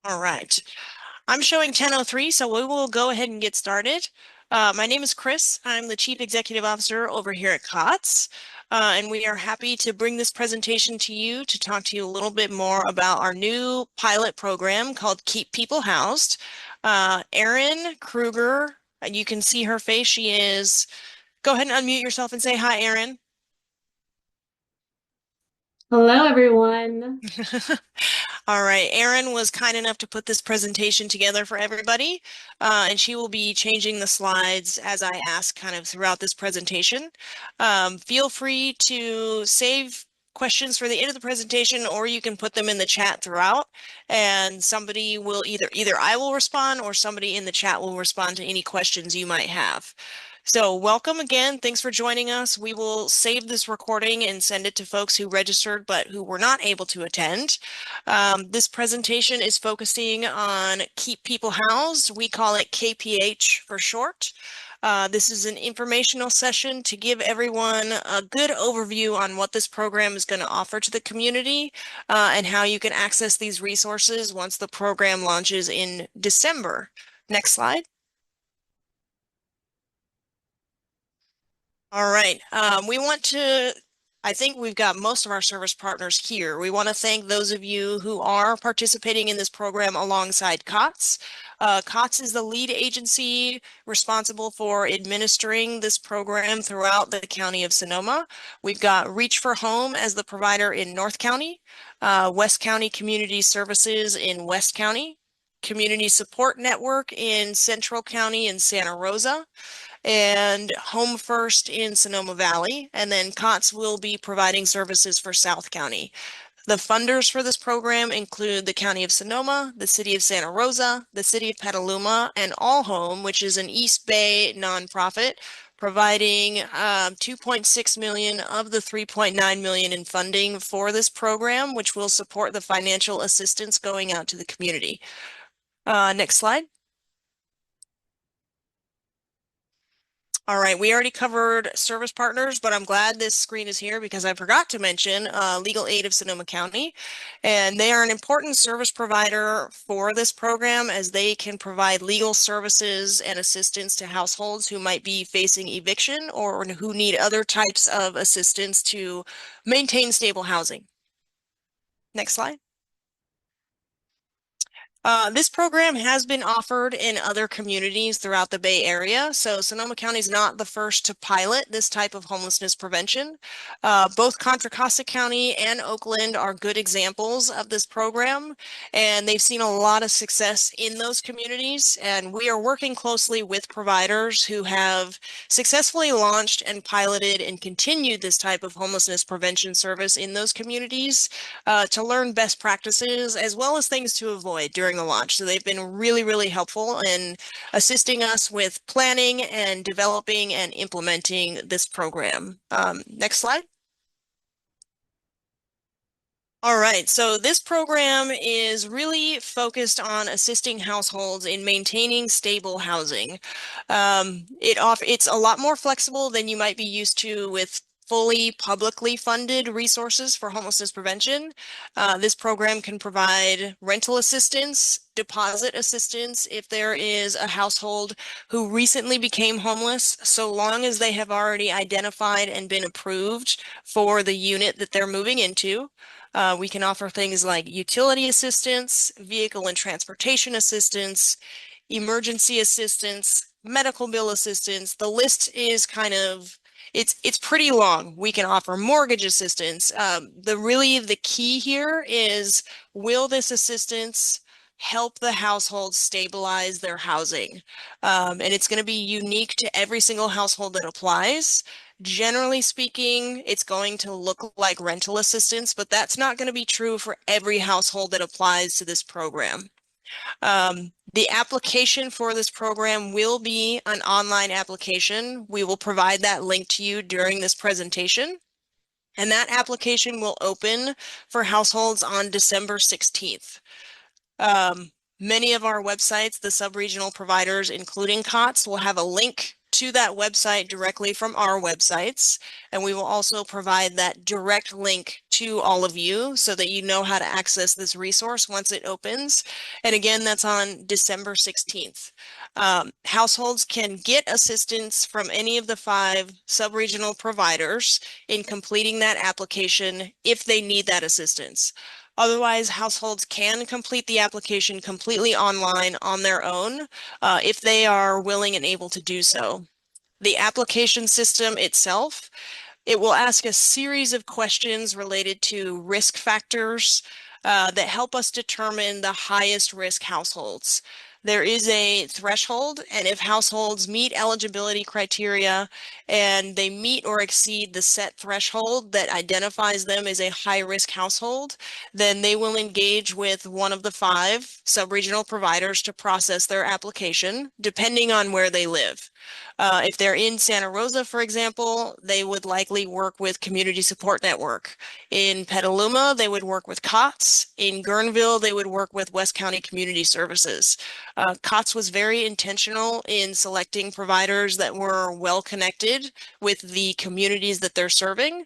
All right. I'm showing 10:03, so we will go ahead and get started. My name is Chris. I'm the Chief Executive Officer over here at COTS, and we are happy to bring this presentation to you to talk to you a little bit more about our new pilot program called Keep People Housed. Erin Kruger, and you can see her face. She is, go ahead and unmute yourself and say hi, Erin. Hello, everyone. All right, Erin was kind enough to put this presentation together for everybody, and she will be changing the slides as I ask kind of throughout this presentation. Feel free to save questions for the end of the presentation, or you can put them in the chat throughout, and somebody will either I will respond or somebody in the chat will respond to any questions you might have. So welcome again. Thanks for joining us. We will save this recording and send it to folks who registered but who were not able to attend. This presentation is focusing on Keep People Housed. We call it KPH for short. This is an informational session to give everyone a good overview on what this program is going to offer to the community and how you can access these resources once the program launches in December. Next slide. All right. I think we've got most of our service partners here. We want to thank those of you who are participating in this program alongside COTS. COTS is the lead agency responsible for administering this program throughout the county of Sonoma. We've got Reach for Home as the provider in North County, West County Community Services in West County, Community Support Network in Central County and Santa Rosa, and Home First in Sonoma Valley, and then COTS will be providing services for South County. The funders for this program include the County of Sonoma, the City of Santa Rosa, the City of Petaluma, and All Home, which is an East Bay nonprofit, providing 2.6 million of the 3.9 million in funding for this program, which will support the financial assistance going out to the community. Next slide. All right, we already covered service partners, but I'm glad this screen is here because I forgot to mention Legal Aid of Sonoma County, and they are an important service provider for this program as they can provide legal services and assistance to households who might be facing eviction or who need other types of assistance to maintain stable housing. Next slide. This program has been offered in other communities throughout the Bay Area, so Sonoma County is not the first to pilot this type of homelessness prevention. Both Contra Costa County and Oakland are good examples of this program, and they've seen a lot of success in those communities, and we are working closely with providers who have successfully launched and piloted and continued this type of homelessness prevention service in those communities to learn best practices as well as things to avoid during the launch. So they've been really, really helpful in assisting us with planning and developing and implementing this program. Next slide. All right, so this program is really focused on assisting households in maintaining stable housing. It's a lot more flexible than you might be used to with fully publicly funded resources for homelessness prevention. This program can provide rental assistance, deposit assistance if there is a household who recently became homeless, so long as they have already identified and been approved for the unit that they're moving into. We can offer things like utility assistance, vehicle and transportation assistance, emergency assistance, medical bill assistance. The list is it's pretty long. We can offer mortgage assistance. The key here is, will this assistance help the household stabilize their housing? And it's going to be unique to every single household that applies. Generally speaking, it's going to look like rental assistance, but that's not going to be true for every household that applies to this program. The application for this program will be an online application. We will provide that link to you during this presentation. And that application will open for households on December 16th. Many of our websites, the sub-regional providers, including COTS, will have a link to that website directly from our websites. And we will also provide that direct link to all of you so that you know how to access this resource once it opens. And again, that's on December 16th. Households can get assistance from any of the 5 sub-regional providers in completing that application if they need that assistance. Otherwise, households can complete the application completely online on their own if they are willing and able to do so. The application system itself, it will ask a series of questions related to risk factors that help us determine the highest risk households. There is a threshold, and if households meet eligibility criteria and they meet or exceed the set threshold that identifies them as a high-risk household, then they will engage with one of the 5 sub-regional providers to process their application, depending on where they live. If they're in Santa Rosa, for example, they would likely work with Community Support Network. In Petaluma, they would work with COTS. In Guerneville, they would work with West County Community Services. COTS was very intentional in selecting providers that were well connected with the communities that they're serving,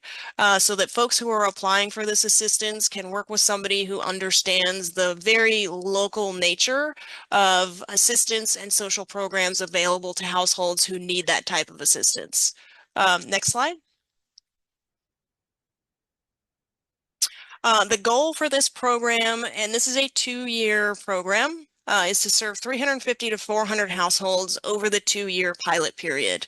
so that folks who are applying for this assistance can work with somebody who understands the very local nature of assistance and social programs available to households who need that type of assistance. Next slide. The goal for this program, and this is a 2-year program, is to serve 350 to 400 households over the 2-year pilot period.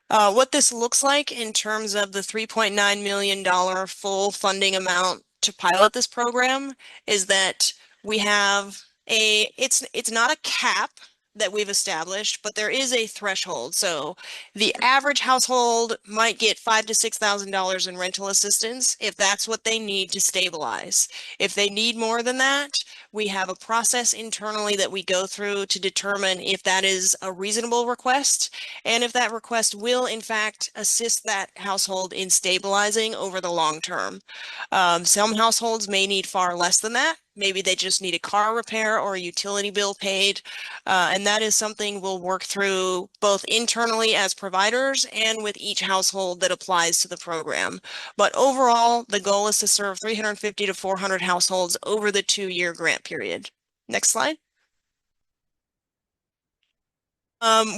What this looks like in terms of the $3.9 million full funding amount to pilot this program is that we have it's not a cap that we've established, but there is a threshold. So the average household might get $5,000 to $6,000 in rental assistance if that's what they need to stabilize. If they need more than that, we have a process internally that we go through to determine if that is a reasonable request and if that request will, in fact, assist that household in stabilizing over the long term. Some households may need far less than that. Maybe they just need a car repair or a utility bill paid. And that is something we'll work through both internally as providers and with each household that applies to the program. But overall, the goal is to serve 350 to 400 households over the 2-year grant period. Next slide.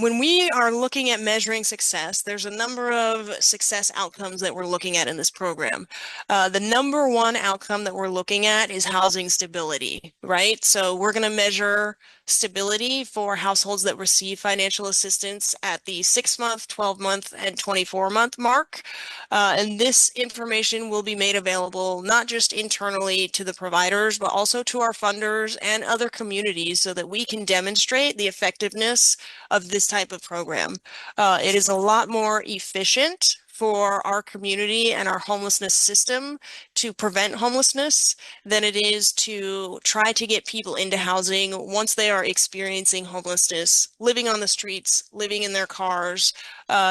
When we are looking at measuring success, there's a number of success outcomes that we're looking at in this program. The number 1 outcome that we're looking at is housing stability, right? So we're going to measure stability for households that receive financial assistance at the 6-month, 12-month, and 24-month mark. And this information will be made available not just internally to the providers, but also to our funders and other communities so that we can demonstrate the effectiveness of this type of program. It is a lot more efficient for our community and our homelessness system to prevent homelessness than it is to try to get people into housing once they are experiencing homelessness, living on the streets, living in their cars,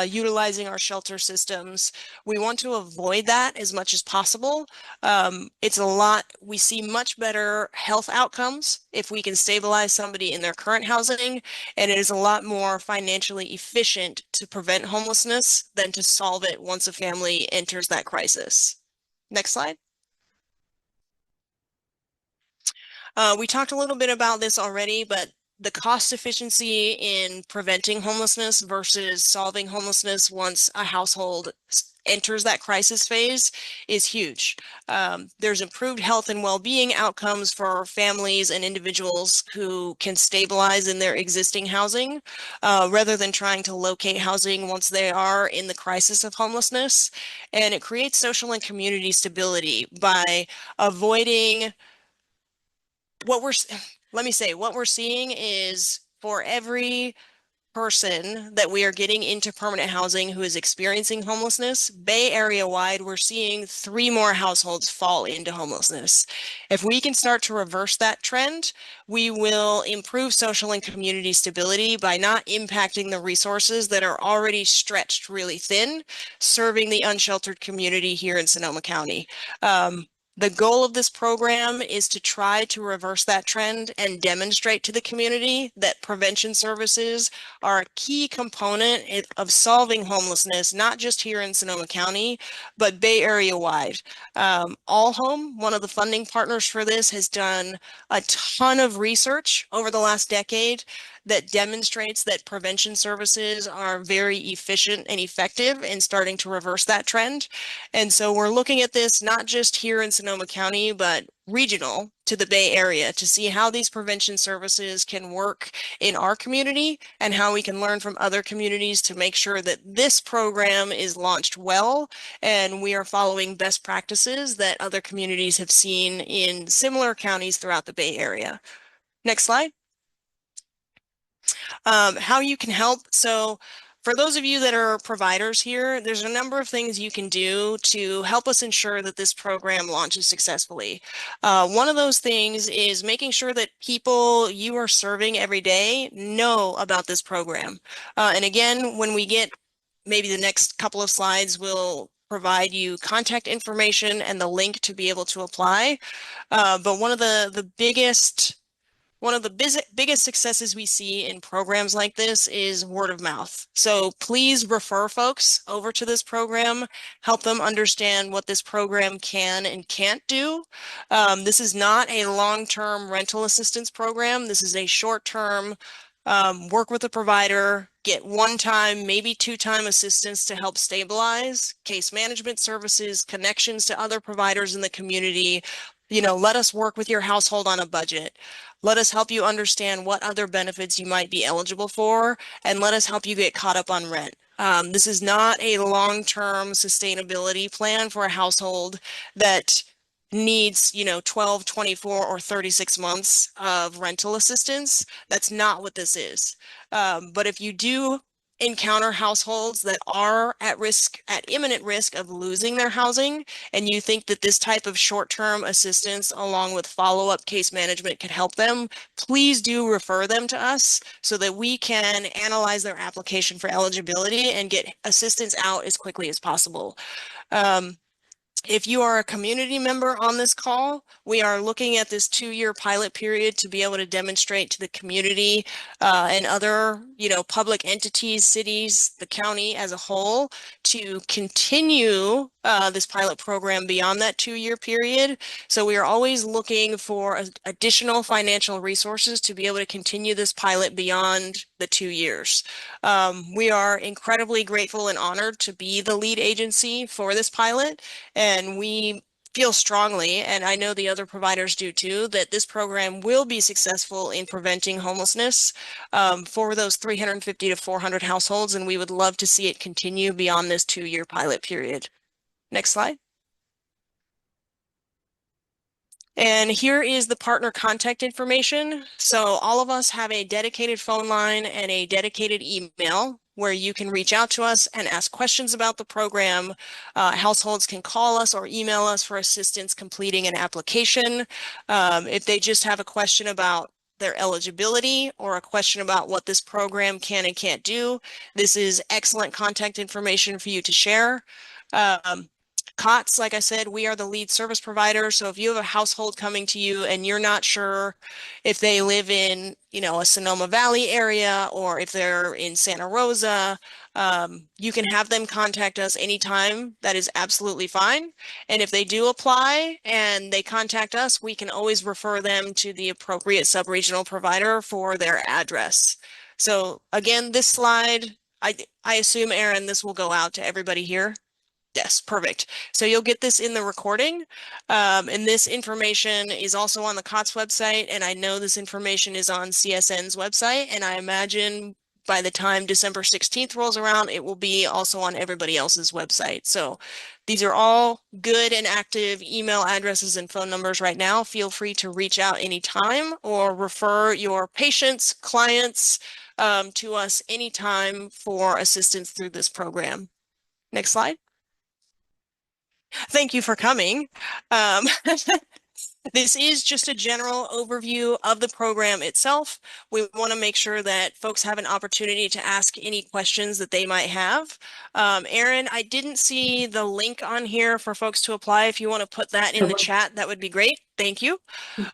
utilizing our shelter systems. We want to avoid that as much as possible. We see much better health outcomes if we can stabilize somebody in their current housing, and it is a lot more financially efficient to prevent homelessness than to solve it once a family enters that crisis. Next slide. We talked a little bit about this already, but the cost efficiency in preventing homelessness versus solving homelessness once a household enters that crisis phase is huge. There's improved health and well-being outcomes for families and individuals who can stabilize in their existing housing rather than trying to locate housing once they are in the crisis of homelessness. And it creates social and community stability by avoiding what we're seeing is for every person that we are getting into permanent housing who is experiencing homelessness, Bay Area wide, we're seeing 3 more households fall into homelessness. If we can start to reverse that trend, we will improve social and community stability by not impacting the resources that are already stretched really thin, serving the unsheltered community here in Sonoma County. The goal of this program is to try to reverse that trend and demonstrate to the community that prevention services are a key component of solving homelessness, not just here in Sonoma County, but Bay Area wide. All Home, one of the funding partners for this, has done a ton of research over the last decade that demonstrates that prevention services are very efficient and effective in starting to reverse that trend. And so we're looking at this not just here in Sonoma County, but regional to the Bay Area to see how these prevention services can work in our community and how we can learn from other communities to make sure that this program is launched well and we are following best practices that other communities have seen in similar counties throughout the Bay Area. Next slide. How you can help. So for those of you that are providers here, there's a number of things you can do to help us ensure that this program launches successfully. One of those things is making sure that people you are serving every day know about this program. And again, when we get maybe the next couple of slides, we'll provide you contact information and the link to be able to apply. But one of the biggest successes we see in programs like this is word of mouth. So please refer folks over to this program, help them understand what this program can and can't do. This is not a long-term rental assistance program. This is a short-term work with a provider, get one-time, maybe two-time assistance to help stabilize, case management services, connections to other providers in the community. Let us work with your household on a budget. Let us help you understand what other benefits you might be eligible for, and let us help you get caught up on rent. This is not a long-term sustainability plan for a household that needs, 12, 24, or 36 months of rental assistance. That's not what this is. But if you do encounter households that are at imminent risk of losing their housing, and you think that this type of short-term assistance along with follow-up case management could help them, please do refer them to us so that we can analyze their application for eligibility and get assistance out as quickly as possible. If you are a community member on this call, we are looking at this 2-year pilot period to be able to demonstrate to the community and other, public entities, cities, the county as a whole, to continue this pilot program beyond that 2-year period. So we are always looking for additional financial resources to be able to continue this pilot beyond the 2 years. We are incredibly grateful and honored to be the lead agency for this pilot. And we feel strongly, and I know the other providers do too, that this program will be successful in preventing homelessness for those 350 to 400 households, and we would love to see it continue beyond this 2-year pilot period. Next slide. And here is the partner contact information. So all of us have a dedicated phone line and a dedicated email where you can reach out to us and ask questions about the program. Households can call us or email us for assistance completing an application. If they just have a question about their eligibility or a question about what this program can and can't do, this is excellent contact information for you to share. COTS, like I said, we are the lead service provider. So if you have a household coming to you and you're not sure if they live in, a Sonoma Valley area or if they're in Santa Rosa, you can have them contact us anytime. That is absolutely fine. And if they do apply and they contact us, we can always refer them to the appropriate sub-regional provider for their address. So again, this slide, I assume, Aaron, this will go out to everybody here. Yes, perfect. So you'll get this in the recording. And this information is also on the COTS website. And I know this information is on CSN's website. And I imagine by the time December 16th rolls around, it will be also on everybody else's website. So these are all good and active email addresses and phone numbers right now. Feel free to reach out anytime or refer your patients, clients to us anytime for assistance through this program. Next slide. Thank you for coming. Um, This is just a general overview of the program itself. We want to make sure that folks have an opportunity to ask any questions that they might have. Erin, I didn't see the link on here for folks to apply. If you want to put that in the chat, that would be great. Thank you.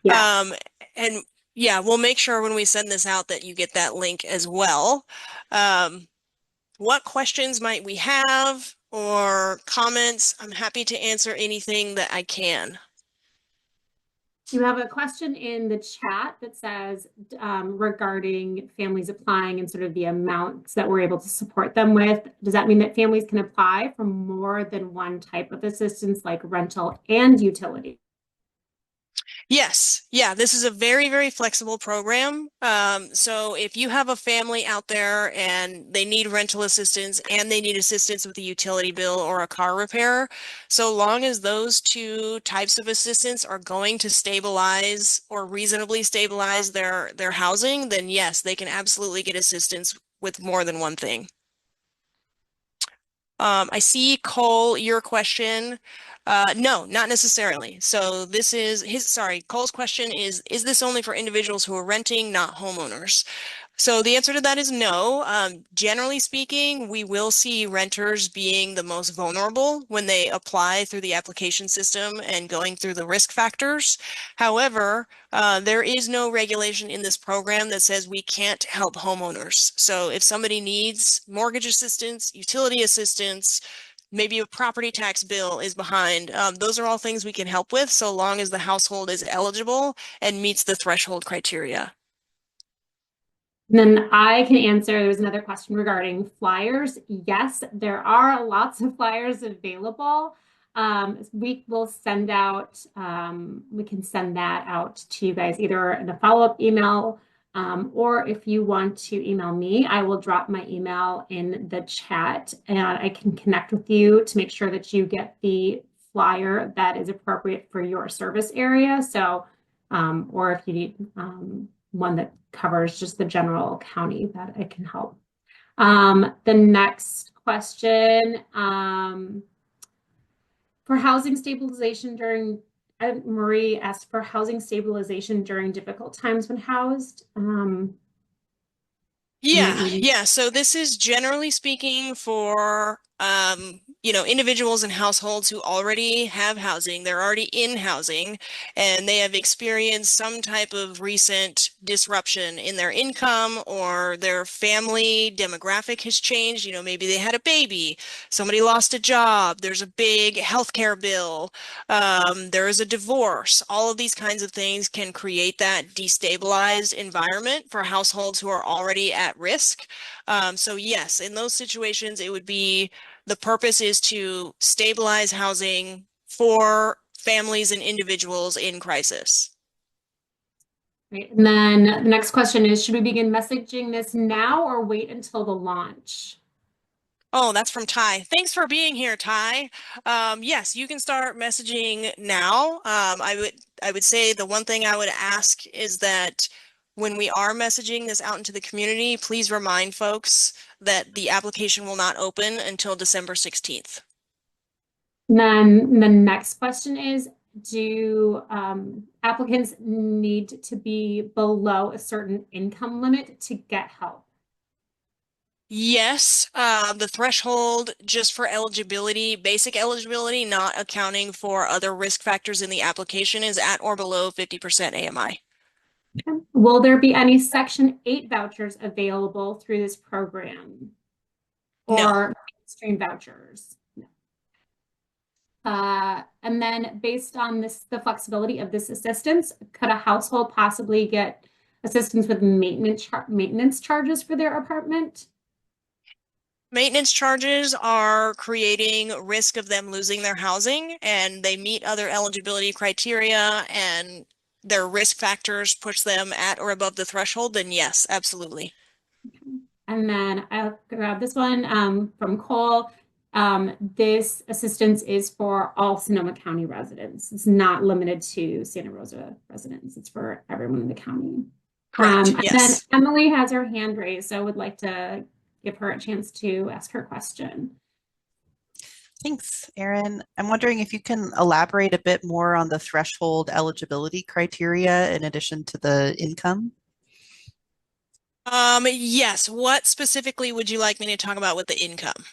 Yes. Um, and yeah, we'll make sure when we send this out that you get that link as well. What questions might we have or comments? I'm happy to answer anything that I can. You have a question in the chat that says regarding families applying and sort of the amounts that we're able to support them with. Does that mean that families can apply for more than one type of assistance, like rental and utility? Yes, yeah, this is a very, very flexible program. So if you have a family out there and they need rental assistance and they need assistance with a utility bill or a car repair, so long as those two types of assistance are going to stabilize or reasonably stabilize their housing, then yes, they can absolutely get assistance with more than one thing. I see, Cole, your question. No, not necessarily. So this is Cole's question is this only for individuals who are renting, not homeowners? So the answer to that is no. Generally speaking, we will see renters being the most vulnerable when they apply through the application system and going through the risk factors. However, there is no regulation in this program that says we can't help homeowners. So if somebody needs mortgage assistance, utility assistance, maybe a property tax bill is behind, those are all things we can help with so long as the household is eligible and meets the threshold criteria. And then I can answer, there's another question regarding flyers. Yes, there are lots of flyers available. We will send out, we can send that out to you guys either in a follow-up email, or if you want to email me, I will drop my email in the chat and I can connect with you to make sure that you get the flyer that is appropriate for your service area. So, or if you need one that covers just the general county, that it can help. The next question, for housing stabilization during, Marie asked for housing stabilization during difficult times when housed. Yeah. So this is generally speaking for individuals and households who already have housing. They're already in housing and they have experienced some type of recent disruption in their income or their family demographic has changed. Maybe they had a baby, somebody lost a job, there's a big healthcare bill, there is a divorce. All of these kinds of things can create that destabilized environment for households who are already at risk. So yes, in those situations, the purpose is to stabilize housing for families and individuals in crisis. Right. And then the next question is, should we begin messaging this now or wait until the launch? Oh, that's from Ty. Thanks for being here, Ty. Yes, you can start messaging now. I would say the one thing I would ask is that when we are messaging this out into the community, please remind folks that the application will not open until December 16th. And then the next question is, do applicants need to be below a certain income limit to get help? Yes, the threshold just for eligibility, basic eligibility, not accounting for other risk factors in the application, is at or below 50% AMI. Will there be any Section 8 vouchers available through this program? No. Or mainstream vouchers? No. And then based on the flexibility of this assistance, could a household possibly get assistance with maintenance charges for their apartment? Maintenance charges are creating risk of them losing their housing, and they meet other eligibility criteria and their risk factors push them at or above the threshold, then yes, absolutely. And then I'll grab this one from Cole. This assistance is for all Sonoma County residents. It's not limited to Santa Rosa residents. It's for everyone in the county. Correct, And then yes. Emily has her hand raised, so I would like to give her a chance to ask her question. Thanks, Erin. I'm wondering if you can elaborate a bit more on the threshold eligibility criteria in addition to the income. Yes. What specifically would you like me to talk about with the income?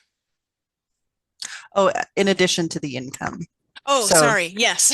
Oh, in addition to the income. Oh, So, sorry. Yes.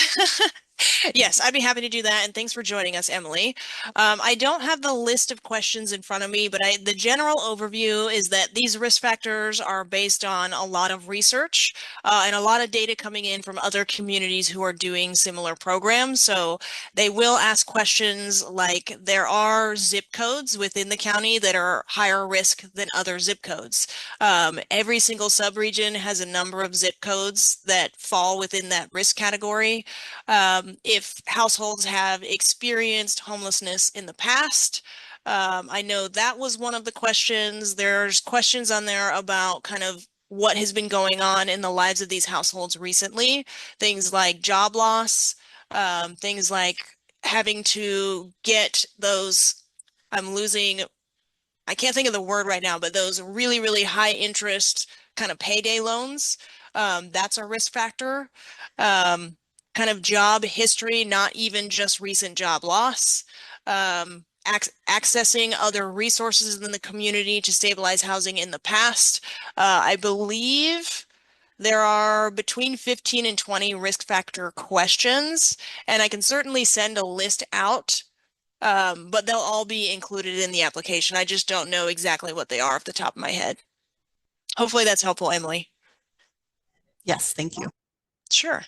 Yes, I'd be happy to do that. And thanks for joining us, Emily. I don't have the list of questions in front of me, but the general overview is that these risk factors are based on a lot of research and a lot of data coming in from other communities who are doing similar programs. So they will ask questions like there are zip codes within the county that are higher risk than other zip codes. Every single subregion has a number of zip codes that fall within that risk category. If households have experienced homelessness in the past. I know that was one of the questions. There's questions on there about kind of what has been going on in the lives of these households recently. Things like job loss, things like having to get those, I'm losing I can't think of the word right now, but those really, really high interest kind of payday loans, that's a risk factor. Um, Kind of job history, not even just recent job loss. Accessing other resources in the community to stabilize housing in the past. I believe there are between 15 and 20 risk factor questions, and I can certainly send a list out but they'll all be included in the application. I just don't know exactly what they are off the top of my head. Hopefully that's helpful, Emily. yes, thank you. Sure.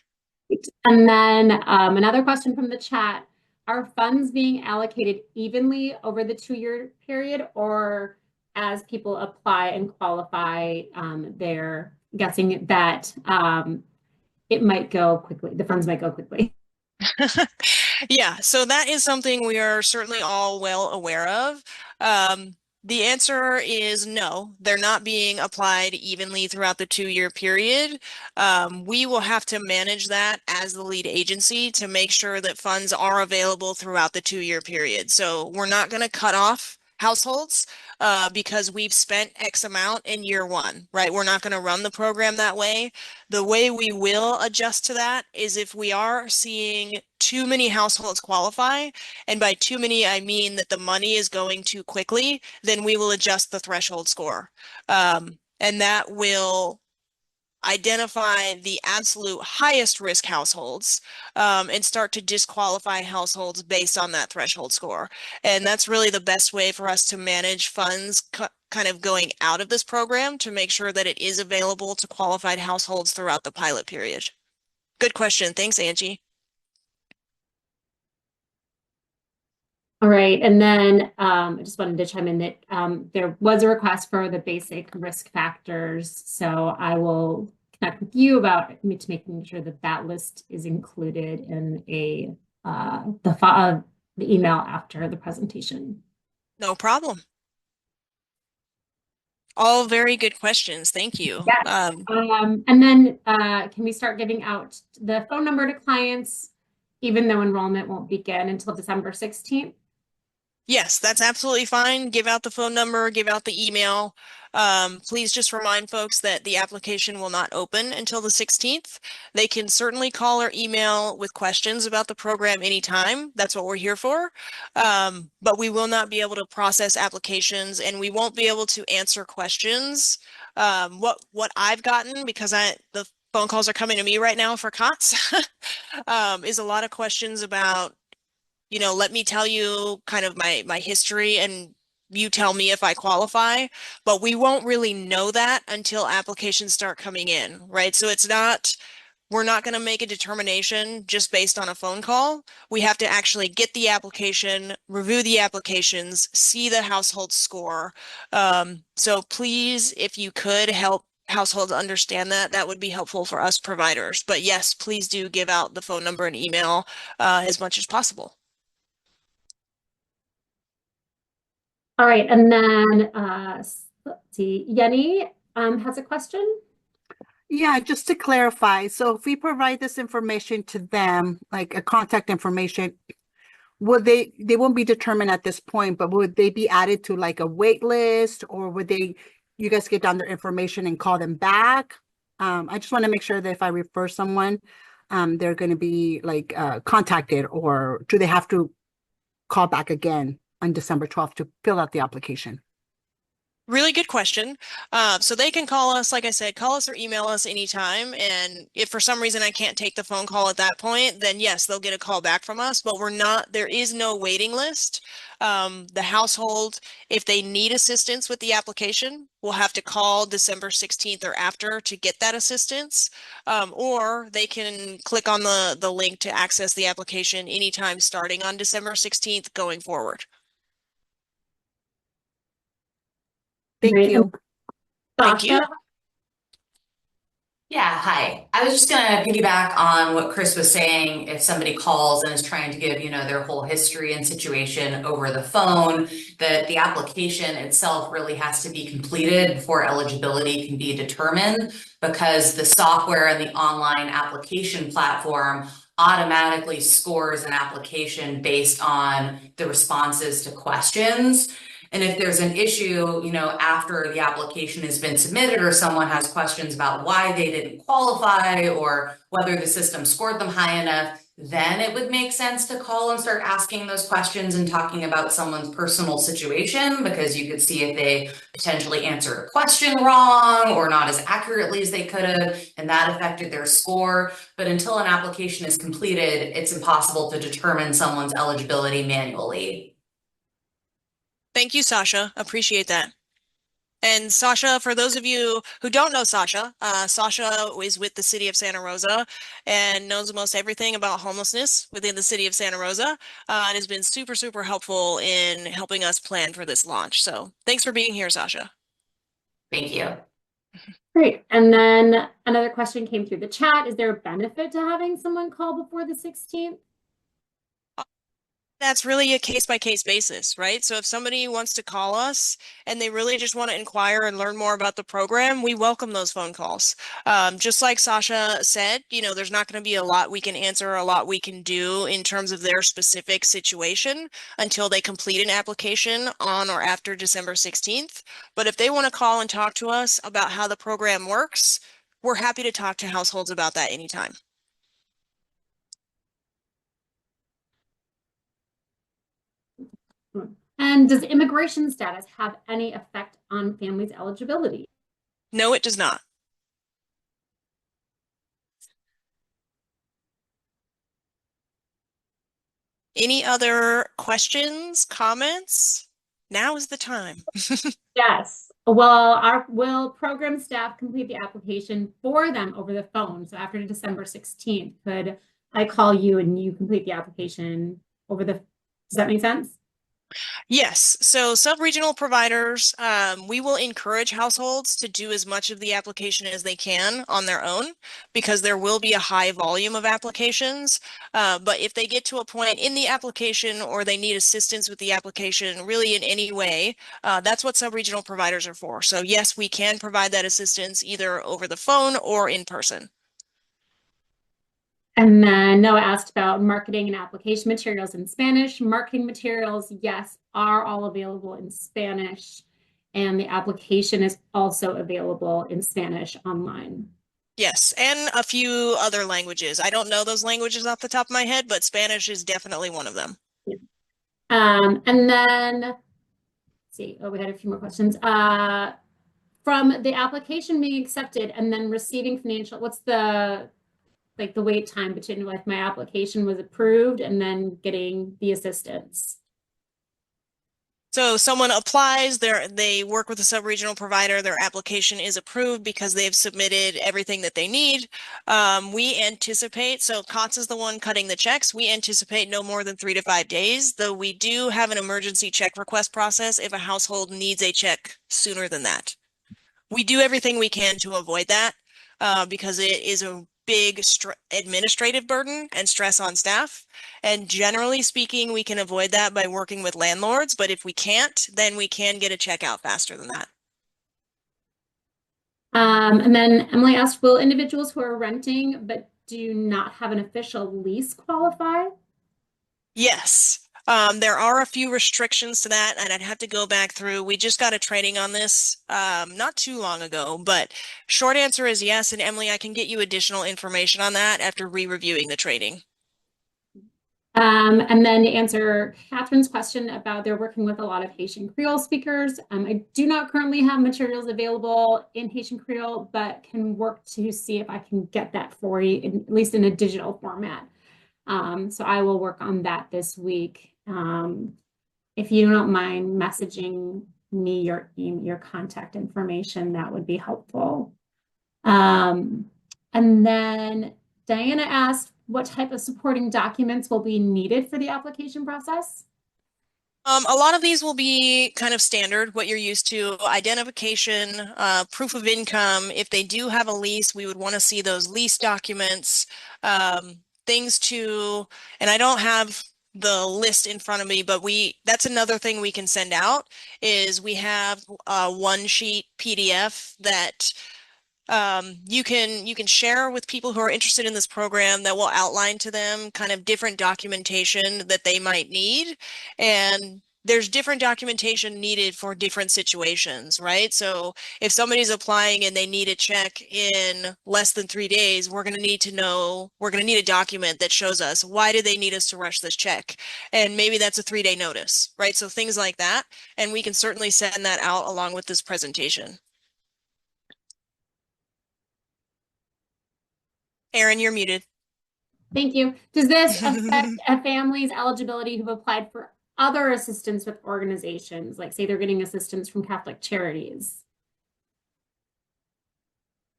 And then another question from the chat. Are funds being allocated evenly over the 2-year period, or as people apply and qualify, they're guessing that it might go quickly, the funds might go quickly? Yeah, so that is something we are certainly all well aware of. The answer is no, they're not being applied evenly throughout the 2-year period. We will have to manage that as the lead agency to make sure that funds are available throughout the 2-year period. So we're not going to cut off households because we've spent X amount in year one, right? We're not going to run the program that way. The way we will adjust to that is if we are seeing too many households qualify, and by too many, I mean that the money is going too quickly, then we will adjust the threshold score. And that will identify the absolute highest risk households and start to disqualify households based on that threshold score. And that's really the best way for us to manage funds kind of going out of this program to make sure that it is available to qualified households throughout the pilot period. Good question. Thanks, Angie. All right, and then I just wanted to chime in that there was a request for the basic risk factors, so I will connect with you about making sure that that list is included in the email after the presentation. No problem. All very good questions. Thank you. Yes. And then can we start giving out the phone number to clients, even though enrollment won't begin until December 16th? Yes, that's absolutely fine. Give out the phone number, give out the email. Please just remind folks that the application will not open until the 16th. They can certainly call or email with questions about the program anytime. That's what we're here for. But we will not be able to process applications and we won't be able to answer questions. What I've gotten, because the phone calls are coming to me right now for COTS, is a lot of questions about let me tell you kind of my history and you tell me if I qualify, but we won't really know that until applications start coming in, right? So we're not going to make a determination just based on a phone call. We have to actually get the application, review the applications, see the household score. So please, if you could help households understand that, that would be helpful for us providers. But yes, please do give out the phone number and email as much as possible. All right, and then let's see, Yenny has a question. Yeah, just to clarify, so if we provide this information to them, like a contact information, would they won't be determined at this point, but would they be added to like a wait list, or would you guys get down their information and call them back? I just want to make sure that if I refer someone, they're going to be like contacted, or do they have to call back again on December 12th to fill out the application? Really good question. So they can call us, like I said, call us or email us anytime. And if for some reason I can't take the phone call at that point, then yes, they'll get a call back from us, but there is no waiting list. The household, if they need assistance with the application, will have to call December 16th or after to get that assistance. Or they can click on the link to access the application anytime starting on December 16th going forward. Thank Great. you. Thank you. Sasha? Yeah, hi. I was just gonna piggyback on what Chris was saying. If somebody calls and is trying to give, their whole history and situation over the phone, that the application itself really has to be completed before eligibility can be determined, because the software and the online application platform automatically scores an application based on the responses to questions. And if there's an issue, after the application has been submitted, or someone has questions about why they didn't qualify or whether the system scored them high enough, then it would make sense to call and start asking those questions and talking about someone's personal situation, because you could see if they potentially answered a question wrong or not as accurately as they could have, and that affected their score. But until an application is completed, it's impossible to determine someone's eligibility manually. Thank you, Sasha. Appreciate that. And Sasha, for those of you who don't know Sasha, Sasha is with the city of Santa Rosa and knows most everything about homelessness within the city of Santa Rosa, and has been super, super helpful in helping us plan for this launch. So thanks for being here, Sasha. Thank you. Great. And then another question came through the chat. Is there a benefit to having someone call before the 16th? That's really a case-by-case basis, right? So if somebody wants to call us and they really just want to inquire and learn more about the program, we welcome those phone calls. Just like Sasha said, there's not going to be a lot we can answer, a lot we can do in terms of their specific situation until they complete an application on or after December 16th. But if they want to call and talk to us about how the program works, we're happy to talk to households about that anytime. And does immigration status have any effect on families' eligibility? No, it does not. Any other questions, comments? Now is the time. Yes. Well, will program staff complete the application for them over the phone? So after December 16th, could I call you and you complete the application over does that make sense? Yes, so sub-regional providers, we will encourage households to do as much of the application as they can on their own, because there will be a high volume of applications. But if they get to a point in the application or they need assistance with the application really in any way, that's what sub-regional providers are for. So yes, we can provide that assistance either over the phone or in person. And then Noah asked about marketing and application materials in Spanish. Marketing materials, yes, are all available in Spanish. And the application is also available in Spanish online. Yes, and a few other languages. I don't know those languages off the top of my head, but Spanish is definitely one of them. Yeah. And then, let's see, we had a few more questions. From the application being accepted and then receiving financial, what's the wait time between like my application was approved and then getting the assistance? So someone applies, they work with a sub-regional provider, their application is approved because they've submitted everything that they need. We anticipate, so COTS is the one cutting the checks, we anticipate no more than 3 to 5 days, though we do have an emergency check request process if a household needs a check sooner than that. We do everything we can to avoid that because it is a big administrative burden and stress on staff. And generally speaking, we can avoid that by working with landlords. But if we can't, then we can get a check out faster than that. And then Emily asked, will individuals who are renting but do not have an official lease qualify? Yes. There are a few restrictions to that, and I'd have to go back through. We just got a training on this not too long ago, but short answer is yes. And Emily, I can get you additional information on that after re-reviewing the training. And then to answer Catherine's question about they're working with a lot of Haitian Creole speakers. I do not currently have materials available in Haitian Creole, but can work to see if I can get that for you, at least in a digital format. So I will work on that this week. If you don't mind messaging me your contact information, that would be helpful. And then Diana asked, what type of supporting documents will be needed for the application process? A lot of these will be kind of standard, what you're used to, identification, proof of income. If they do have a lease, we would want to see those lease documents, things to, and I don't have the list in front of me, but that's another thing we can send out is we have a one sheet PDF that you can share with people who are interested in this program that will outline to them kind of different documentation that they might need. And there's different documentation needed for different situations, right? So if somebody's applying and they need a check in less than 3 days, we're going to need a document that shows us why do they need us to rush this check? And maybe that's a 3-day notice, right? So things like that. And we can certainly send that out along with this presentation. Aaron, you're muted. Thank you. Does this affect a family's eligibility who've applied for other assistance with organizations, like say they're getting assistance from Catholic Charities?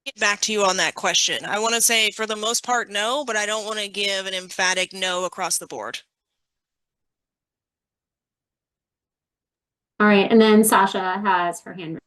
Get back to you on that question. I want to say for the most part, no, but I don't want to give an emphatic no across the board. All right, and then Sasha has her hand raised.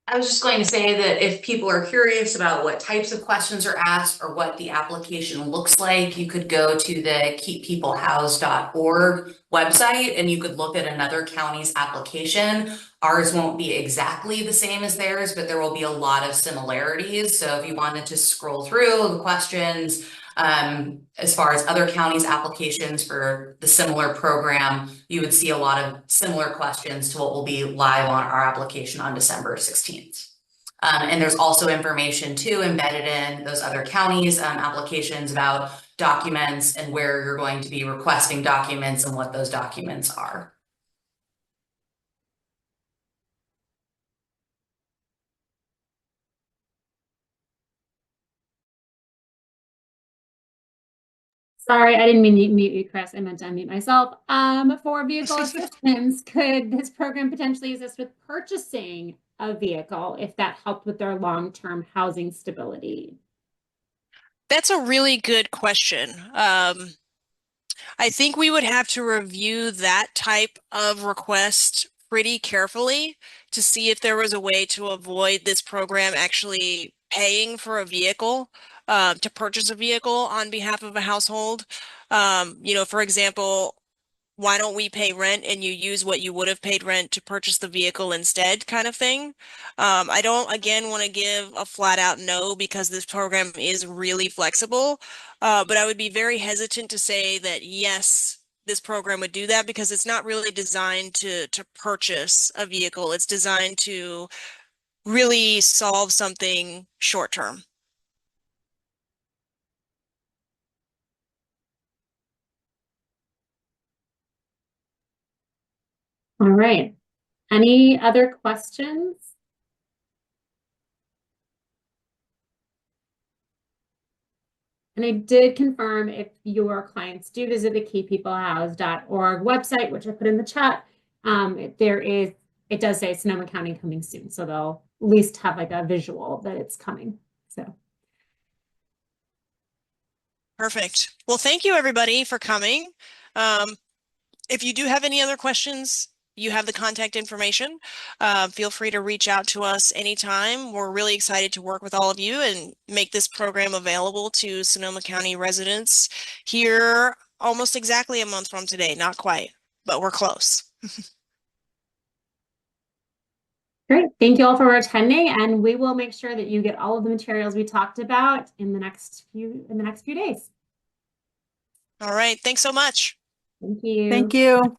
I was just going to say that if people are curious about what types of questions are asked or what the application looks like, you could go to the keeppeoplehoused.org website and you could look at another county's application. Ours won't be exactly the same as theirs, but there will be a lot of similarities. So if you wanted to scroll through the questions, as far as other counties' applications for the similar program, you would see a lot of similar questions to what will be live on our application on December 16th. And there's also information too embedded in those other counties' applications about documents and where you're going to be requesting documents and what those documents are. Sorry, I didn't mean to mute you, Chris. I meant to unmute myself. For vehicle assistance, could this program potentially assist with purchasing a vehicle if that helped with their long-term housing stability? That's a really good question. I think we would have to review that type of request pretty carefully to see if there was a way to avoid this program actually paying for a vehicle, to purchase a vehicle on behalf of a household. For example, why don't we pay rent and you use what you would have paid rent to purchase the vehicle instead kind of thing. I don't, again, want to give a flat out no because this program is really flexible, but I would be very hesitant to say that yes, this program would do that because it's not really designed to purchase a vehicle. It's designed to really solve something short term. All right. Any other questions? And I did confirm if your clients do visit the keeppeoplehoused.org website, which I put in the chat, it does say Sonoma County coming soon. So they'll at least have like a visual that it's coming. So. Perfect. Well, thank you everybody for coming. If you do have any other questions, you have the contact information. Feel free to reach out to us anytime. We're really excited to work with all of you and make this program available to Sonoma County residents here almost exactly a month from today. Not quite, but we're close. Great. Thank you all for attending, and we will make sure that you get all of the materials we talked about in the next few days. All right. Thanks so much. Thank you. Thank you.